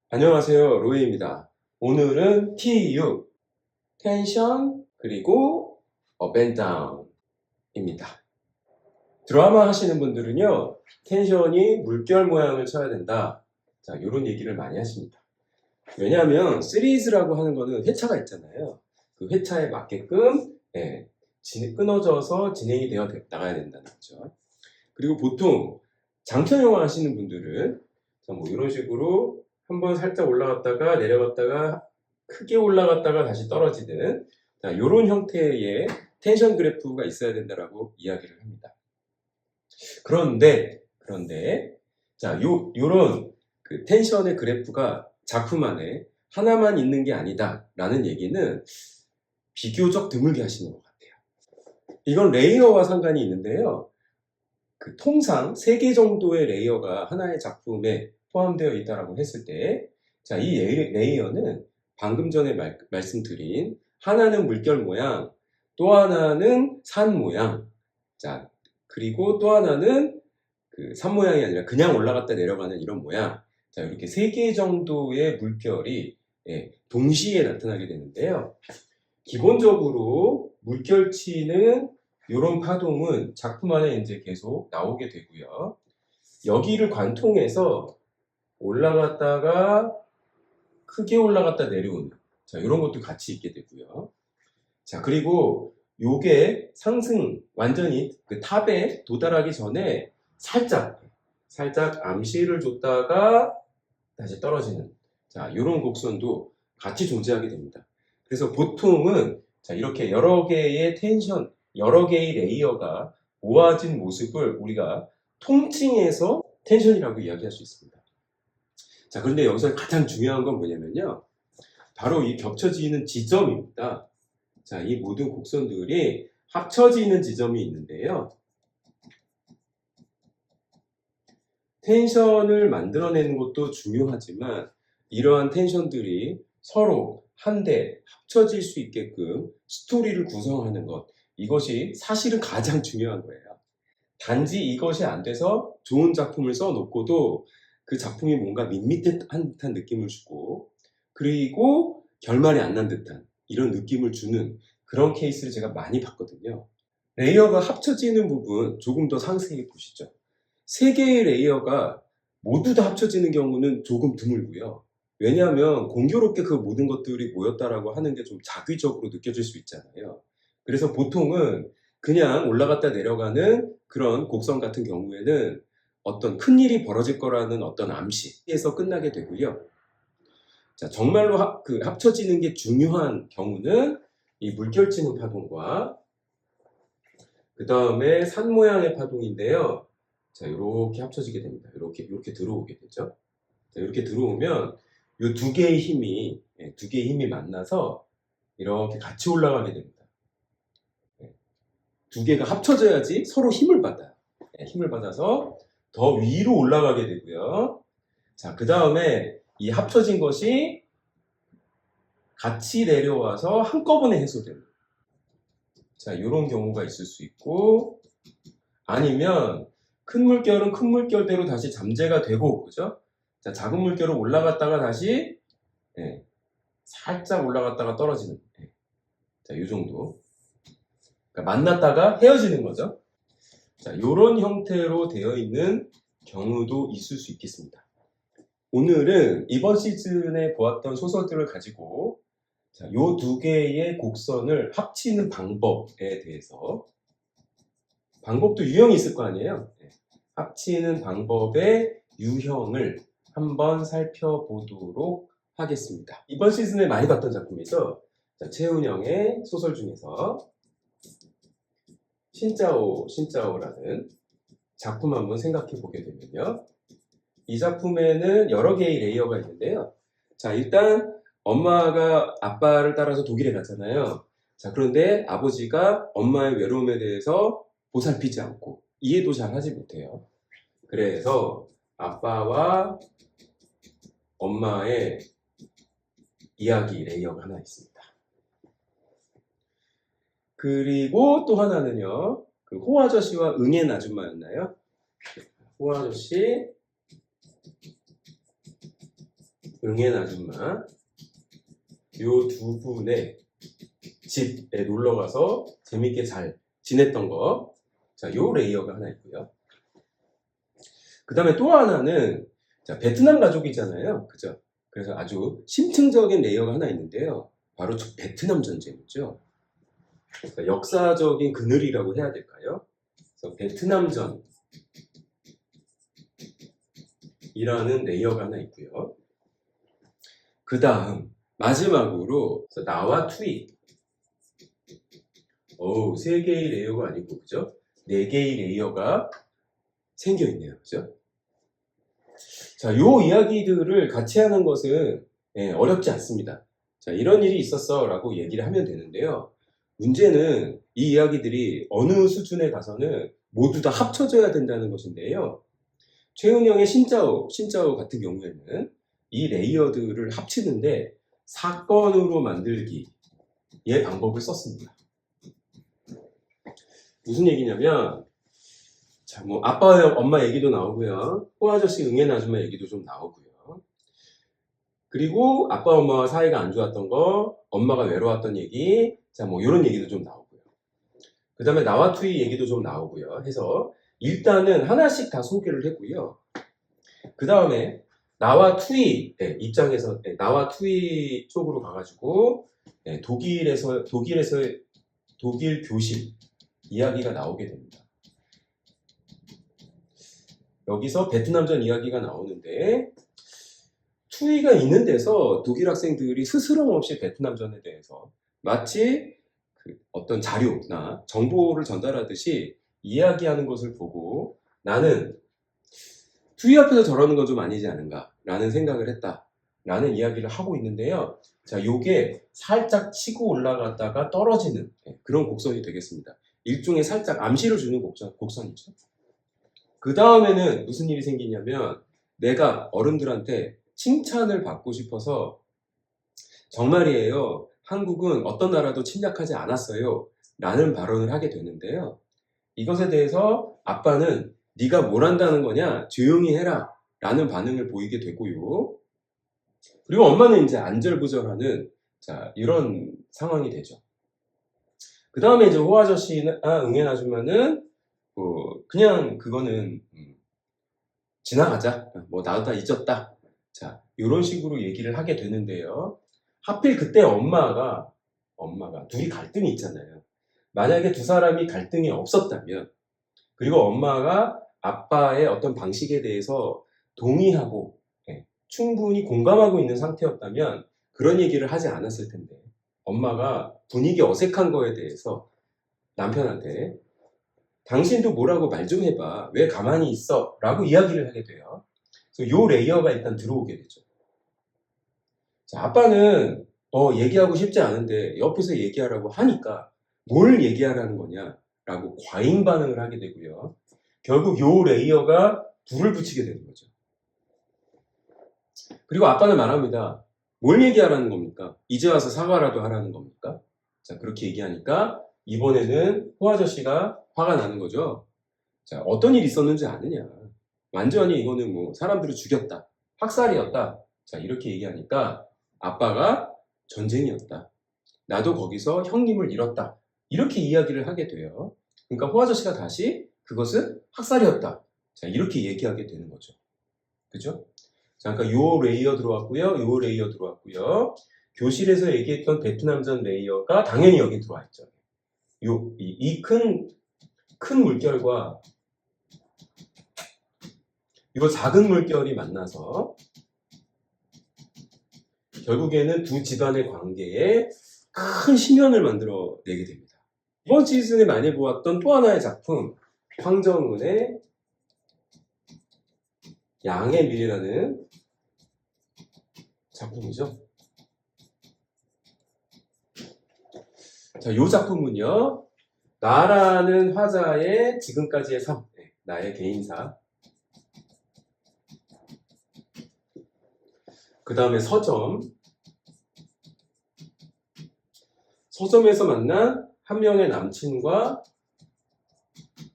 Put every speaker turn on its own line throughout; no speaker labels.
안녕하세요, 로이입니다. 오늘은 TU, 텐션, 그리고 업 앤 다운입니다. 드라마 하시는 분들은요, 텐션이 물결 모양을 쳐야 된다. 자, 이런 얘기를 많이 하십니다. 왜냐하면 시리즈라고 하는 거는 회차가 있잖아요. 그 회차에 맞게끔 끊어져서 진행이 되어 나가야 된다는 거죠. 그리고 보통 장편 영화 하시는 분들은 뭐 이런 식으로 한번 살짝 올라갔다가 내려갔다가 크게 올라갔다가 다시 떨어지는 이런 형태의 텐션 그래프가 있어야 된다라고 이야기를 합니다. 그런데 요런 그 텐션의 그래프가 작품 안에 하나만 있는 게 아니다라는 얘기는 비교적 드물게 하시는 것 같아요. 이건 레이어와 상관이 있는데요. 그 통상 3개 정도의 레이어가 하나의 작품에 포함되어 있다고 했을 때, 자, 이 레이어는 방금 전에 말씀드린 하나는 물결 모양, 또 하나는 산 모양, 자, 그리고 또 하나는 그 산 모양이 아니라 그냥 올라갔다 내려가는 이런 모양. 자, 이렇게 3개 정도의 물결이 동시에 나타나게 되는데요. 기본적으로 물결치는 이런 파동은 작품 안에 이제 계속 나오게 되고요. 여기를 관통해서 올라갔다가 크게 올라갔다 내려오는, 자, 이런 것도 같이 있게 되고요. 자, 그리고 요게 상승 완전히 그 탑에 도달하기 전에 살짝 암시를 줬다가 다시 떨어지는, 자, 이런 곡선도 같이 존재하게 됩니다. 그래서 보통은 자, 이렇게 여러 개의 텐션, 여러 개의 레이어가 모아진 모습을 우리가 통칭해서 텐션이라고 이야기할 수 있습니다. 자, 그런데 여기서 가장 중요한 건 뭐냐면요. 바로 이 겹쳐지는 지점입니다. 자, 이 모든 곡선들이 합쳐지는 지점이 있는데요. 텐션을 만들어내는 것도 중요하지만 이러한 텐션들이 서로 한데 합쳐질 수 있게끔 스토리를 구성하는 것, 이것이 사실은 가장 중요한 거예요. 단지 이것이 안 돼서 좋은 작품을 써놓고도 그 작품이 뭔가 밋밋한 듯한 느낌을 주고, 그리고 결말이 안 난 듯한 이런 느낌을 주는 그런 케이스를 제가 많이 봤거든요. 레이어가 합쳐지는 부분 조금 더 상세히 보시죠. 3개의 레이어가 모두 다 합쳐지는 경우는 조금 드물고요. 왜냐하면 공교롭게 그 모든 것들이 모였다라고 하는 게 좀 자기적으로 느껴질 수 있잖아요. 그래서 보통은 그냥 올라갔다 내려가는 그런 곡선 같은 경우에는 어떤 큰 일이 벌어질 거라는 어떤 암시에서 끝나게 되고요. 자, 정말로 합쳐지는 게 중요한 경우는 이 물결치는 파동과 그 다음에 산 모양의 파동인데요. 자, 이렇게 합쳐지게 됩니다. 이렇게 들어오게 되죠. 자, 이렇게 들어오면 이 두 개의 힘이 만나서 이렇게 같이 올라가게 됩니다. 두 개가 합쳐져야지 서로 힘을 받아요. 힘을 받아서 더 위로 올라가게 되고요. 자, 그 다음에 이 합쳐진 것이 같이 내려와서 한꺼번에 해소됩니다. 자, 이런 경우가 있을 수 있고, 아니면 큰 물결은 큰 물결대로 다시 잠재가 되고, 그죠? 자, 작은 물결은 올라갔다가 다시 살짝 올라갔다가 떨어지는, 자, 이 정도. 그러니까 만났다가 헤어지는 거죠. 자, 이런 형태로 되어 있는 경우도 있을 수 있겠습니다. 오늘은 이번 시즌에 보았던 소설들을 가지고 자, 요 2개의 곡선을 합치는 방법에 대해서, 방법도 유형이 있을 거 아니에요. 합치는 방법의 유형을 한번 살펴보도록 하겠습니다. 이번 시즌에 많이 봤던 작품이죠. 자, 최은영의 소설 중에서 신짜오라는 작품 한번 생각해 보게 되면요. 이 작품에는 여러 개의 레이어가 있는데요. 자, 일단 엄마가 아빠를 따라서 독일에 갔잖아요. 자, 그런데 아버지가 엄마의 외로움에 대해서 보살피지 않고 이해도 잘 하지 못해요. 그래서 아빠와 엄마의 이야기 레이어가 하나 있습니다. 그리고 또 하나는요, 그 호 아저씨와 응애 아줌마였나요? 호 아저씨, 응애 아줌마 요 두 분의 집에 놀러 가서 재밌게 잘 지냈던 거. 자, 요 레이어가 하나 있고요. 그 다음에 또 하나는, 자, 베트남 가족이잖아요. 그죠? 그래서 아주 심층적인 레이어가 하나 있는데요. 바로 베트남 전쟁이죠. 그러니까 역사적인 그늘이라고 해야 될까요? 그래서 베트남전이라는 레이어가 하나 있고요. 그 다음 마지막으로 나와 투이. 세 개의 레이어가 아니고, 그죠? 네 개의 레이어가 생겨 있네요. 그죠? 자, 요 이야기들을 같이 하는 것은 어렵지 않습니다. 자, 이런 일이 있었어 라고 얘기를 하면 되는데요. 문제는 이 이야기들이 어느 수준에 가서는 모두 다 합쳐져야 된다는 것인데요. 최은영의 신짜오 같은 경우에는 이 레이어들을 합치는데 사건으로 만들기의 방법을 썼습니다. 무슨 얘기냐면, 자, 뭐 아빠, 엄마 얘기도 나오고요. 호아저씨 응애 아줌마 얘기도 좀 나오고요. 그리고 아빠, 엄마와 사이가 안 좋았던 거, 엄마가 외로웠던 얘기, 자, 뭐 이런 얘기도 좀 나오고요. 그 다음에 나와 투이 얘기도 좀 나오고요. 해서 일단은 하나씩 다 소개를 했고요. 그 다음에 나와 투이 입장에서 나와 투이 쪽으로 가가지고 독일 교실 이야기가 나오게 됩니다. 여기서 베트남전 이야기가 나오는데 투이가 있는 데서 독일 학생들이 스스럼 없이 베트남전에 대해서 마치 어떤 자료나 정보를 전달하듯이 이야기하는 것을 보고 나는 투이 앞에서 저러는 건 좀 아니지 않은가 라는 생각을 했다 라는 이야기를 하고 있는데요. 자, 요게 살짝 치고 올라갔다가 떨어지는 그런 곡선이 되겠습니다. 일종의 살짝 암시를 주는 곡선이죠. 그 다음에는 무슨 일이 생기냐면 내가 어른들한테 칭찬을 받고 싶어서 정말이에요. 한국은 어떤 나라도 침략하지 않았어요. 라는 발언을 하게 되는데요. 이것에 대해서 아빠는 네가 뭘 한다는 거냐? 조용히 해라. 라는 반응을 보이게 되고요. 그리고 엄마는 이제 안절부절하는 자, 이런 상황이 되죠. 그 다음에 이제 호아저씨나 응애 아줌마는 그냥 그거는 지나가자. 뭐 나도 다 잊었다. 자, 이런 식으로 얘기를 하게 되는데요. 하필 그때 엄마가 둘이 갈등이 있잖아요. 만약에 두 사람이 갈등이 없었다면 그리고 엄마가 아빠의 어떤 방식에 대해서 동의하고 충분히 공감하고 있는 상태였다면 그런 얘기를 하지 않았을 텐데 엄마가 분위기 어색한 거에 대해서 남편한테 당신도 뭐라고 말 좀 해봐. 왜 가만히 있어? 라고 이야기를 하게 돼요. 그래서 요 레이어가 일단 들어오게 되죠. 자, 아빠는 얘기하고 싶지 않은데 옆에서 얘기하라고 하니까 뭘 얘기하라는 거냐? 라고 과잉 반응을 하게 되고요. 결국 요 레이어가 불을 붙이게 되는 거죠. 그리고 아빠는 말합니다. 뭘 얘기하라는 겁니까? 이제 와서 사과라도 하라는 겁니까? 자, 그렇게 얘기하니까 이번에는 호아저씨가 화가 나는 거죠. 자, 어떤 일이 있었는지 아느냐. 완전히 이거는 뭐 사람들을 죽였다. 학살이었다. 자, 이렇게 얘기하니까 아빠가 전쟁이었다. 나도 거기서 형님을 잃었다. 이렇게 이야기를 하게 돼요. 그러니까 호아저씨가 다시 그것은 학살이었다. 자, 이렇게 얘기하게 되는 거죠. 그죠? 자, 그러니까 요 레이어 들어왔고요. 요 레이어 들어왔고요. 교실에서 얘기했던 베트남전 레이어가 당연히 여기 들어와 있죠. 이 큰 물결과 이 작은 물결이 만나서 결국에는 두 집안의 관계에 큰 심연을 만들어내게 됩니다. 이번 시즌에 많이 보았던 또 하나의 작품, 황정은의 양의 미래라는 작품이죠. 자, 이 작품은요, 나라는 화자의 지금까지의 삶, 나의 개인사, 그 다음에 서점에서 만난 한 명의 남친과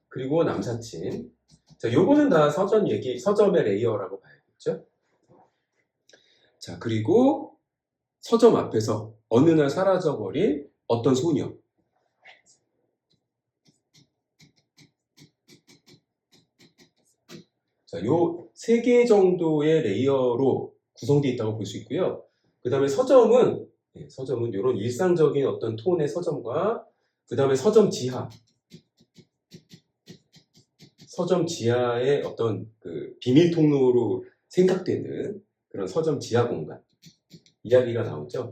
그리고 남사친. 자, 요거는 다 서점의 레이어라고 봐야겠죠. 자, 그리고 서점 앞에서 어느 날 사라져버린 어떤 소녀. 자, 요 3개 정도의 레이어로 구성되어 있다고 볼 수 있고요. 그 다음에 서점은 이런 일상적인 어떤 톤의 서점과 그 다음에 서점 지하의 어떤 그 비밀 통로로 생각되는 그런 서점 지하 공간 이야기가 나오죠.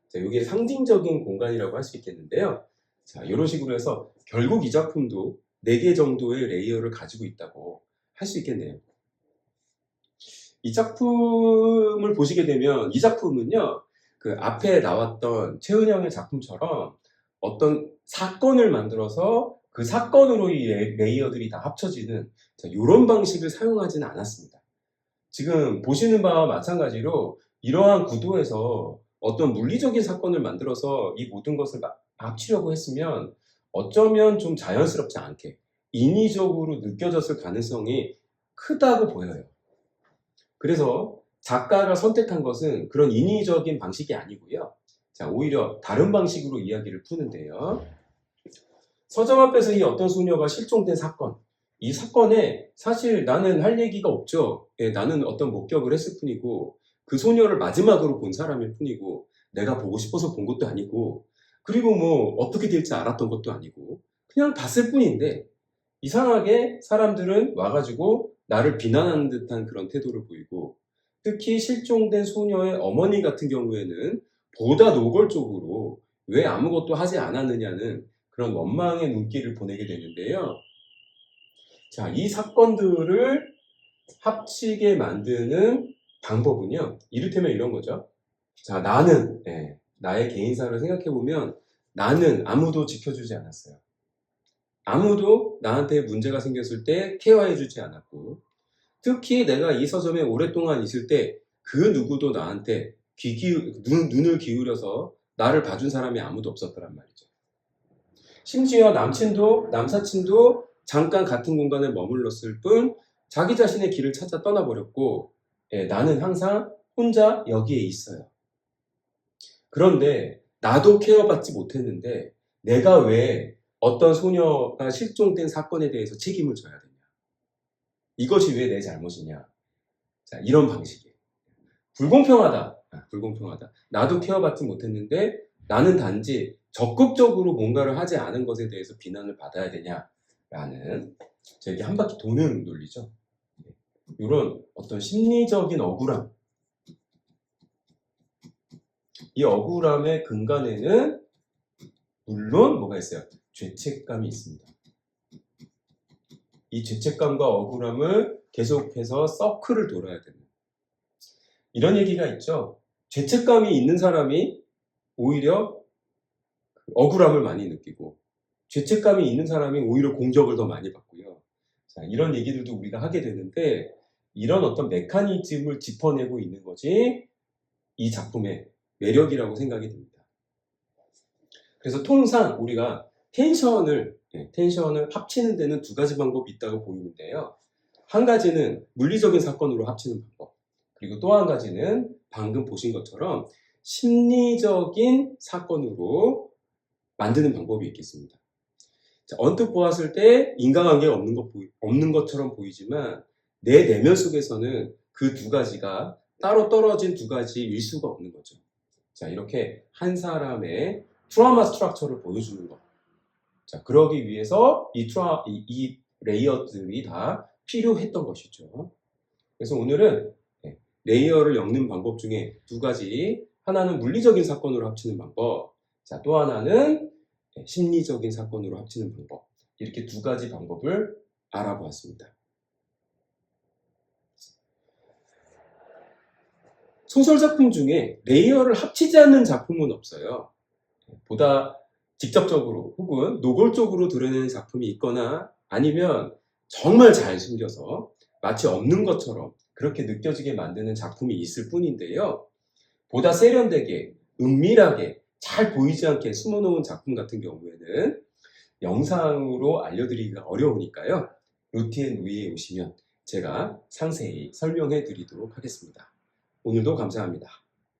자, 이게 상징적인 공간이라고 할 수 있겠는데요. 자, 이런 식으로 해서 결국 이 작품도 4개 정도의 레이어를 가지고 있다고 할 수 있겠네요. 이 작품을 보시게 되면 이 작품은요, 그 앞에 나왔던 최은영의 작품처럼 어떤 사건을 만들어서 그 사건으로 이 레이어들이 다 합쳐지는 이런 방식을 사용하지는 않았습니다. 지금 보시는 바와 마찬가지로 이러한 구도에서 어떤 물리적인 사건을 만들어서 이 모든 것을 합치려고 했으면 어쩌면 좀 자연스럽지 않게 인위적으로 느껴졌을 가능성이 크다고 보여요. 그래서 작가가 선택한 것은 그런 인위적인 방식이 아니고요. 자, 오히려 다른 방식으로 이야기를 푸는데요. 서점 앞에서 이 어떤 소녀가 실종된 사건. 이 사건에 사실 나는 할 얘기가 없죠. 나는 어떤 목격을 했을 뿐이고 그 소녀를 마지막으로 본 사람일 뿐이고 내가 보고 싶어서 본 것도 아니고 그리고 뭐 어떻게 될지 알았던 것도 아니고 그냥 봤을 뿐인데 이상하게 사람들은 와가지고 나를 비난하는 듯한 그런 태도를 보이고 특히 실종된 소녀의 어머니 같은 경우에는 보다 노골적으로 왜 아무것도 하지 않았느냐는 그런 원망의 눈길을 보내게 되는데요. 자, 이 사건들을 합치게 만드는 방법은요. 이를테면 이런 거죠. 자, 나는 나의 개인사를 생각해보면 나는 아무도 지켜주지 않았어요. 아무도 나한테 문제가 생겼을 때 케어해주지 않았고 특히 내가 이 서점에 오랫동안 있을 때 그 누구도 나한테 눈을 기울여서 나를 봐준 사람이 아무도 없었더란 말이죠. 심지어 남사친도 잠깐 같은 공간에 머물렀을 뿐 자기 자신의 길을 찾아 떠나버렸고 나는 항상 혼자 여기에 있어요. 그런데 나도 케어받지 못했는데 내가 왜 어떤 소녀가 실종된 사건에 대해서 책임을 져야 되냐. 이것이 왜 내 잘못이냐. 자, 이런 방식이에요. 불공평하다. 불공평하다. 나도 케어받지 못했는데 나는 단지 적극적으로 뭔가를 하지 않은 것에 대해서 비난을 받아야 되냐라는 이게 한 바퀴 도는 논리죠. 이런 어떤 심리적인 억울함. 이 억울함의 근간에는 물론 뭐가 있어요? 죄책감이 있습니다. 이 죄책감과 억울함을 계속해서 서클을 돌아야 됩니다. 이런 얘기가 있죠. 죄책감이 있는 사람이 오히려 억울함을 많이 느끼고 죄책감이 있는 사람이 오히려 공격을 더 많이 받고요. 자, 이런 얘기들도 우리가 하게 되는데 이런 어떤 메커니즘을 짚어내고 있는 것이 이 작품의 매력이라고 생각이 듭니다. 그래서 통상 우리가 텐션을 합치는 데는 2가지 방법이 있다고 보이는데요. 한 가지는 물리적인 사건으로 합치는 방법. 그리고 또 한 가지는 방금 보신 것처럼 심리적인 사건으로 만드는 방법이 있겠습니다. 자, 언뜻 보았을 때 인과관계가 없는 것처럼 보이지만 내 내면 속에서는 그 2가지가 따로 떨어진 2가지일 수가 없는 거죠. 자, 이렇게 한 사람의 트라우마 스트럭처를 보여주는 것. 자, 그러기 위해서 이 레이어들이 다 필요했던 것이죠. 그래서 오늘은 레이어를 엮는 방법 중에 2가지. 하나는 물리적인 사건으로 합치는 방법. 자, 또 하나는 심리적인 사건으로 합치는 방법. 이렇게 2가지 방법을 알아보았습니다. 소설 작품 중에 레이어를 합치지 않는 작품은 없어요. 보다 직접적으로 혹은 노골적으로 드러내는 작품이 있거나 아니면 정말 잘 숨겨서 마치 없는 것처럼 그렇게 느껴지게 만드는 작품이 있을 뿐인데요. 보다 세련되게, 은밀하게, 잘 보이지 않게 숨어놓은 작품 같은 경우에는 영상으로 알려드리기가 어려우니까요. 루티앤 위에 오시면 제가 상세히 설명해 드리도록 하겠습니다. 오늘도 감사합니다.